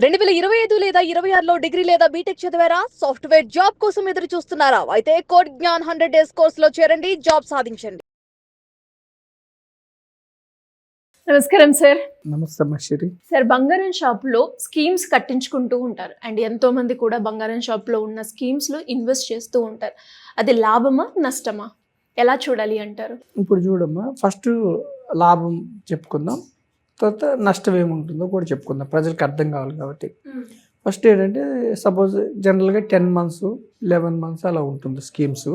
2025 లేదా 26లో డిగ్రీ లేదా బీటెక్ చదివారా? సాఫ్ట్‌వేర్ జాబ్ కోసం ఎదురు చూస్తున్నారా? అయితే కోడ్ జ్ఞాన్ 100 డేస్ కోర్సులో చేరండి, జాబ్ సాధించండి. నమస్కారం సార్. నమస్తే మషిరి. సార్, బంగారం షాప్లో స్కీమ్స్ కట్టించుకుంటూ ఉంటారు అండ్ ఎంతో మంది కూడా బంగారం షాప్లో ఉన్న స్కీమ్స్లో ఇన్వెస్ట్ చేస్తూ ఉంటారు. అది లాభమా నష్టమా ఎలా చూడాలి అంటారు? ఇప్పుడు చూడమ్మా, ఫస్ట్ లాభం చెప్పుకుందాం, తర్వాత నష్టం ఏముంటుందో కూడా చెప్పుకుందాం, ప్రజలకు అర్థం కావాలి కాబట్టి. ఫస్ట్ ఏంటంటే, సపోజ్ జనరల్గా 10 months 11 months అలా ఉంటుంది స్కీమ్స్.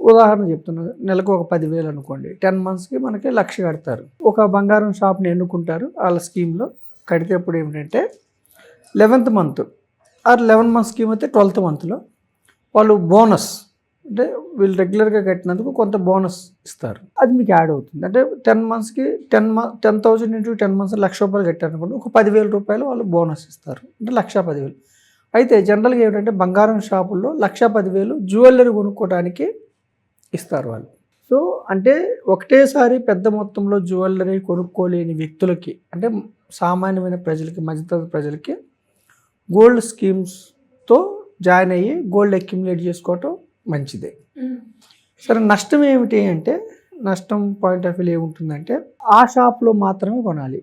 ఉదాహరణ చెప్తున్నారు, నెలకు ఒక 10,000 అనుకోండి, 10 monthsకి మనకి 1,00,000 కడతారు. ఒక బంగారం షాప్ని ఎన్నుకుంటారు వాళ్ళ స్కీమ్లో కడితే. ఇప్పుడు ఏమిటంటే 11th month are 11 months scheme అయితే 12th monthలో వాళ్ళు బోనస్, అంటే వీళ్ళు రెగ్యులర్గా కట్టినందుకు కొంత బోనస్ ఇస్తారు. అది మీకు యాడ్ అవుతుంది. అంటే 10 monthsకి 10,000 into 10 months ₹1,00,000 కట్టారనుకోండి, ఒక 10,000 రూపాయలు వాళ్ళు బోనస్ ఇస్తారు. అంటే 1,10,000. అయితే జనరల్గా ఏమిటంటే బంగారం షాపుల్లో 1,10,000 జ్యువెలరీ కొనుక్కోవడానికి ఇస్తారు వాళ్ళు. సో అంటే ఒకటేసారి పెద్ద మొత్తంలో జ్యువెలరీ కొనుక్కోలేని వ్యక్తులకి, అంటే సామాన్యమైన ప్రజలకి, మధ్యతరగతి ప్రజలకి గోల్డ్ స్కీమ్స్తో జాయిన్ అయ్యి గోల్డ్ అక్యుములేట్ చేసుకోవటం మంచిదే. సరే, నష్టం ఏమిటి అంటే, నష్టం పాయింట్ ఆఫ్ వ్యూ ఏముంటుందంటే, ఆ షాప్లో మాత్రమే కొనాలి.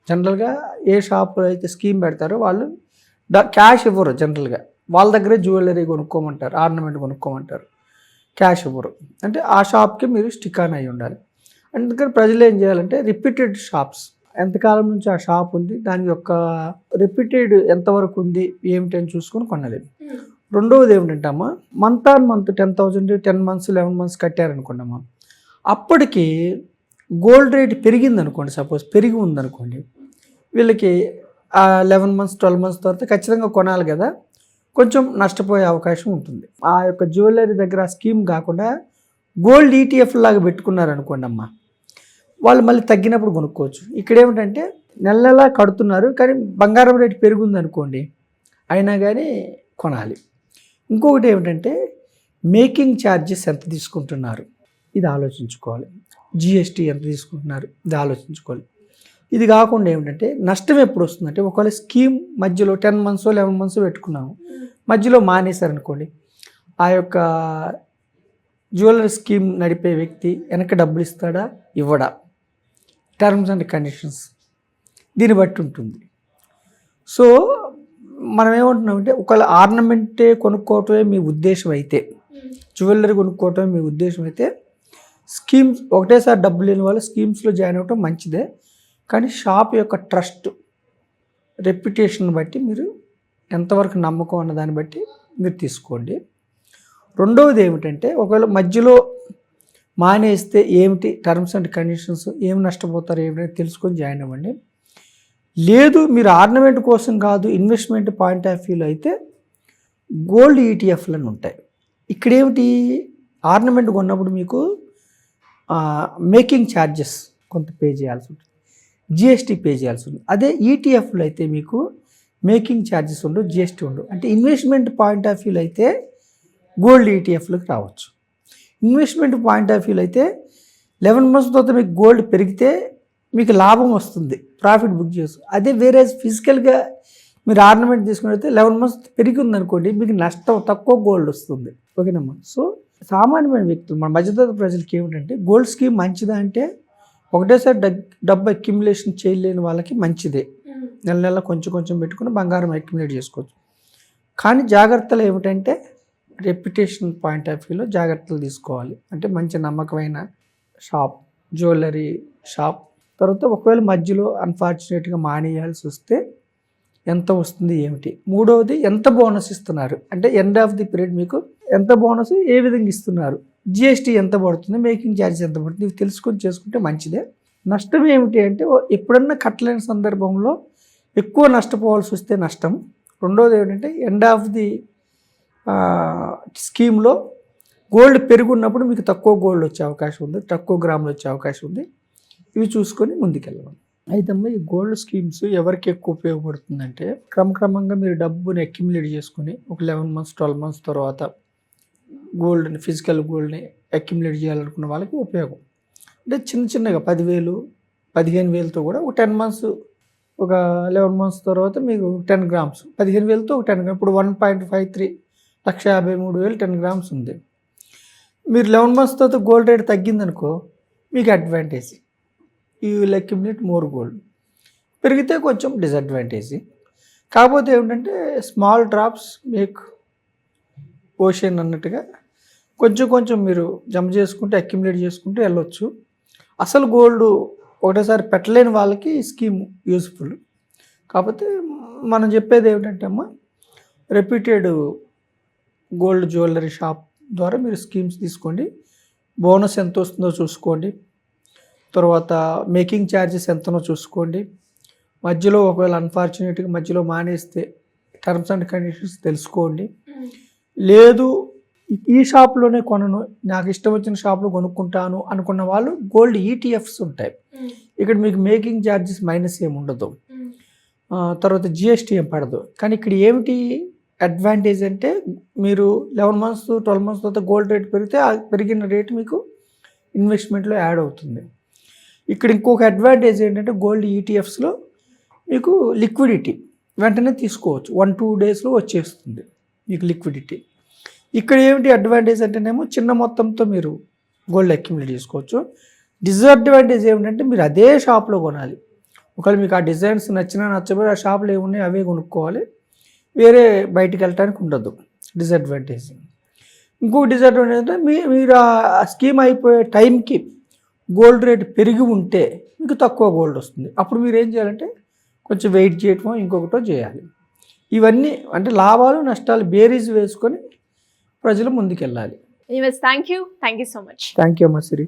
జనరల్గా ఏ షాప్లో అయితే స్కీమ్ పెడతారో వాళ్ళు క్యాష్ ఇవ్వరు. జనరల్గా వాళ్ళ దగ్గరే జ్యువెలరీ కొనుక్కోమంటారు, ఆర్నమెంట్ కొనుక్కోమంటారు, క్యాష్ ఇవ్వరు. అంటే ఆ షాప్కి మీరు స్టిక్ ఆన్ అయి ఉండాలి. అందుకని ప్రజలు ఏం చేయాలంటే, రిపీటెడ్ షాప్స్, ఎంతకాలం నుంచి ఆ షాప్ ఉంది, దాని యొక్క రిపీటెడ్ ఎంతవరకు ఉంది ఏమిటని చూసుకొని కొనాలి. రెండవది ఏమిటంటే అమ్మా, month on month 10,000 10 months 11 months కట్టారనుకోండమ్మా, అప్పటికి గోల్డ్ రేట్ పెరిగింది అనుకోండి, సపోజ్ పెరిగి ఉందనుకోండి, వీళ్ళకి 11 months 12 months తర్వాత ఖచ్చితంగా కొనాలి కదా, కొంచెం నష్టపోయే అవకాశం ఉంటుంది. ఆ యొక్క జ్యువెలరీ దగ్గర స్కీమ్ కాకుండా గోల్డ్ ETF లాగా పెట్టుకున్నారనుకోండి అమ్మా, వాళ్ళు మళ్ళీ తగ్గినప్పుడు కొనుక్కోవచ్చు. ఇక్కడ ఏమిటంటే నెల నెలా కడుతున్నారు, కానీ బంగారం రేటు పెరిగింది అనుకోండి, అయినా కానీ కొనాలి. ఇంకొకటి ఏమిటంటే, మేకింగ్ ఛార్జెస్ ఎంత తీసుకుంటున్నారు ఇది ఆలోచించుకోవాలి. GST ఎంత తీసుకుంటున్నారు ఇది ఆలోచించుకోవాలి. ఇది కాకుండా ఏమిటంటే, నష్టం ఎప్పుడు వస్తుందంటే, ఒకవేళ స్కీమ్ మధ్యలో 10 months 11 months పెట్టుకున్నాము, మధ్యలో మానేశారనుకోండి, ఆ యొక్క జ్యువెలరీ స్కీమ్ నడిపే వ్యక్తి వెనక డబ్బులు ఇస్తాడా ఇవ్వడా, టర్మ్స్ అండ్ కండిషన్స్ దీన్ని బట్టి ఉంటుంది. సో మనం ఏమంటున్నామంటే, ఒకవేళ ఆర్నమెంటే కొనుక్కోవటమే మీ ఉద్దేశం అయితే, జ్యువెలరీ కొనుక్కోవటమే మీ ఉద్దేశం అయితే, స్కీమ్స్ ఒకటేసారి డబ్బులు లేని వాళ్ళు స్కీమ్స్లో జాయిన్ అవ్వటం మంచిదే. కానీ షాప్ యొక్క ట్రస్ట్, రెప్యుటేషన్ బట్టి మీరు ఎంతవరకు నమ్మకం అన్న దాన్ని బట్టి మీరు తీసుకోండి. రెండవది ఏమిటంటే, ఒకవేళ మధ్యలో మానేస్తే ఏమిటి టర్మ్స్ అండ్ కండిషన్స్, ఏమి నష్టపోతారు ఏమిటని తెలుసుకొని జాయిన్ అవ్వండి. లేదు మీరు ఆర్నమెంట్ కోసం కాదు, ఇన్వెస్ట్మెంట్ పాయింట్ ఆఫ్ వ్యూలో అయితే గోల్డ్ ETFలను ఉంటాయి. ఇక్కడ ఏమిటి, ఆర్నమెంట్ కొన్నప్పుడు మీకు మేకింగ్ ఛార్జెస్ కొంత పే చేయాల్సి ఉంటుంది, GST పే చేయాల్సి ఉంటుంది. అదే ETFలో అయితే మీకు మేకింగ్ ఛార్జెస్ ఉండవు, GST ఉండవు. అంటే ఇన్వెస్ట్మెంట్ పాయింట్ ఆఫ్ వ్యూలో అయితే గోల్డ్ ETFలకు రావచ్చు. ఇన్వెస్ట్మెంట్ పాయింట్ ఆఫ్ వ్యూలో అయితే 11 months తర్వాత మీకు గోల్డ్ పెరిగితే మీకు లాభం వస్తుంది, ప్రాఫిట్ బుక్ చేస్తుంది. అదే వేరే ఫిజికల్గా మీరు ఆర్నమెంట్ తీసుకున్నైతే 11 months పెరిగి ఉందనుకోండి, మీకు నష్టం, తక్కువ గోల్డ్ వస్తుంది. ఓకేనమ్మా. సో సామాన్యమైన వ్యక్తులు, మన మధ్యతరగతి ప్రజలకి ఏమిటంటే, గోల్డ్ స్కీమ్ మంచిదా అంటే, ఒకటేసారి డబ్బు అక్యుములేషన్ చేయలేని వాళ్ళకి మంచిదే. నెల నెల కొంచెం కొంచెం పెట్టుకుని బంగారం అక్యుములేట్ చేసుకోవచ్చు. కానీ జాగ్రత్తలు ఏమిటంటే, రెప్యుటేషన్ పాయింట్ ఆఫ్ వ్యూలో జాగ్రత్తలు తీసుకోవాలి. అంటే మంచి నమ్మకమైన షాప్, జ్యువెలరీ షాప్. తర్వాత ఒకవేళ మధ్యలో అన్ఫార్చునేట్గా మానేయాల్సి వస్తే ఎంత వస్తుంది ఏమిటి. మూడవది, ఎంత బోనస్ ఇస్తున్నారు, అంటే ఎండ్ ఆఫ్ ది పీరియడ్ మీకు ఎంత బోనస్, ఏ విధంగా ఇస్తున్నారు, GST ఎంత పడుతుంది, మేకింగ్ ఛార్జెస్ ఎంత పడుతుంది, ఇవి తెలుసుకొని చేసుకుంటే మంచిదే. నష్టం ఏమిటి అంటే, ఎప్పుడన్నా కట్టలేని సందర్భంలో ఎక్కువ నష్టపోవాల్సి వస్తే నష్టం. రెండవది ఏమిటంటే, ఎండ్ ఆఫ్ ది స్కీమ్లో గోల్డ్ పెరుగున్నప్పుడు మీకు తక్కువ గోల్డ్ వచ్చే అవకాశం ఉంది, తక్కువ గ్రాములు వచ్చే అవకాశం ఉంది. ఇవి చూసుకొని ముందుకెళ్ళాలి. అయితే ఈ గోల్డ్ స్కీమ్స్ ఎవరికి ఎక్కువ ఉపయోగపడుతుందంటే, క్రమక్రమంగా మీరు డబ్బుని అక్యుములేట్ చేసుకుని ఒక 11 months 12 months తర్వాత గోల్డ్ని, ఫిజికల్ గోల్డ్ని అక్యుములేట్ చేయాలనుకున్న వాళ్ళకి ఉపయోగం. అంటే చిన్న చిన్నగా 10,000 15,000తో కూడా ఒక 10 months ఒక 11 మంత్స్ తర్వాత మీకు 10 గ్రామ్స్ 15,000తో ఒక 10 గ్రామ్స్ ఇప్పుడు 1.53 1,53,000 10 గ్రామ్స్ ఉంది. మీరు 11 మంత్స్ తర్వాత గోల్డ్ రేట్ తగ్గిందనుకో మీకు advantage, you will accumulate more gold. పెరిగితే కొంచెం డిసడ్వాంటేజ్. కాకపోతే ఏమిటంటే స్మాల్ డ్రాప్స్ మేక్ ఓషన్ అన్నట్టుగా కొంచెం కొంచెం మీరు జమ చేసుకుంటే అక్యుములేట్ చేసుకుంటూ వెళ్ళొచ్చు. అసలు గోల్డ్ ఒకటేసారి పెట్టలేని వాళ్ళకి ఈ స్కీమ్ యూస్ఫుల్. కాకపోతే మనం చెప్పేది ఏమిటంటే అమ్మా, రెప్యూటెడ్ గోల్డ్ జ్యువెలరీ షాప్ ద్వారా మీరు స్కీమ్స్ తీసుకోండి. బోనస్ ఎంత వస్తుందో చూసుకోండి, తర్వాత మేకింగ్ ఛార్జెస్ ఎంతనో చూసుకోండి. మధ్యలో ఒకవేళ అన్ఫార్చునేట్గా మధ్యలో మానేస్తే టర్మ్స్ అండ్ కండిషన్స్ తెలుసుకోండి. లేదు ఈ షాప్లోనే కొనను, నాకు ఇష్టం వచ్చిన షాప్లో కొనుక్కుంటాను అనుకున్న వాళ్ళు గోల్డ్ ఈటీఎఫ్స్ ఉంటాయి. ఇక్కడ మీకు మేకింగ్ ఛార్జెస్ మైనస్ ఏమి ఉండదు, తర్వాత జిఎస్టీ ఏం పడదు. కానీ ఇక్కడ ఏమిటి అడ్వాంటేజ్ అంటే మీరు 11 మంత్స్ 12 మంత్స్ తర్వాత గోల్డ్ రేట్ పెరిగితే ఆ పెరిగిన రేట్ మీకు ఇన్వెస్ట్మెంట్లో యాడ్ అవుతుంది. ఇక్కడ ఇంకొక అడ్వాంటేజ్ ఏంటంటే గోల్డ్ ఈటీఎఫ్స్లో మీకు లిక్విడిటీ వెంటనే తీసుకోవచ్చు, 1-2 డేస్లో వచ్చేస్తుంది మీకు లిక్విడిటీ. ఇక్కడ ఏమిటి అడ్వాంటేజ్ అంటేనేమో చిన్న మొత్తంతో మీరు గోల్డ్ అక్యుములేట్ చేసుకోవచ్చు. డిసడ్వాంటేజ్ ఏమిటంటే మీరు అదే షాప్లో కొనాలి. ఒకవేళ మీకు ఆ డిజైన్స్ నచ్చినా నచ్చబోయి ఆ షాప్లో ఏమున్నాయి అవే కొనుక్కోవాలి, వేరే బయటికి వెళ్ళటానికి ఉండదు. డిసడ్వాంటేజ్. ఇంకొక డిసడ్వాంటేజ్ అంటే మీరు ఆ స్కీమ్ అయిపోయే టైంకి గోల్డ్ రేట్ పెరిగి ఉంటే మీకు తక్కువ గోల్డ్ వస్తుంది. అప్పుడు మీరు ఏం చేయాలంటే కొంచెం వెయిట్ చేయటమో ఇంకొకటో చేయాలి. ఇవన్నీ అంటే లాభాలు నష్టాలు బేరీజ్ వేసుకొని ప్రజలు ముందుకెళ్ళాలి. Thank you so much. Thank you అమ్మా సిరి.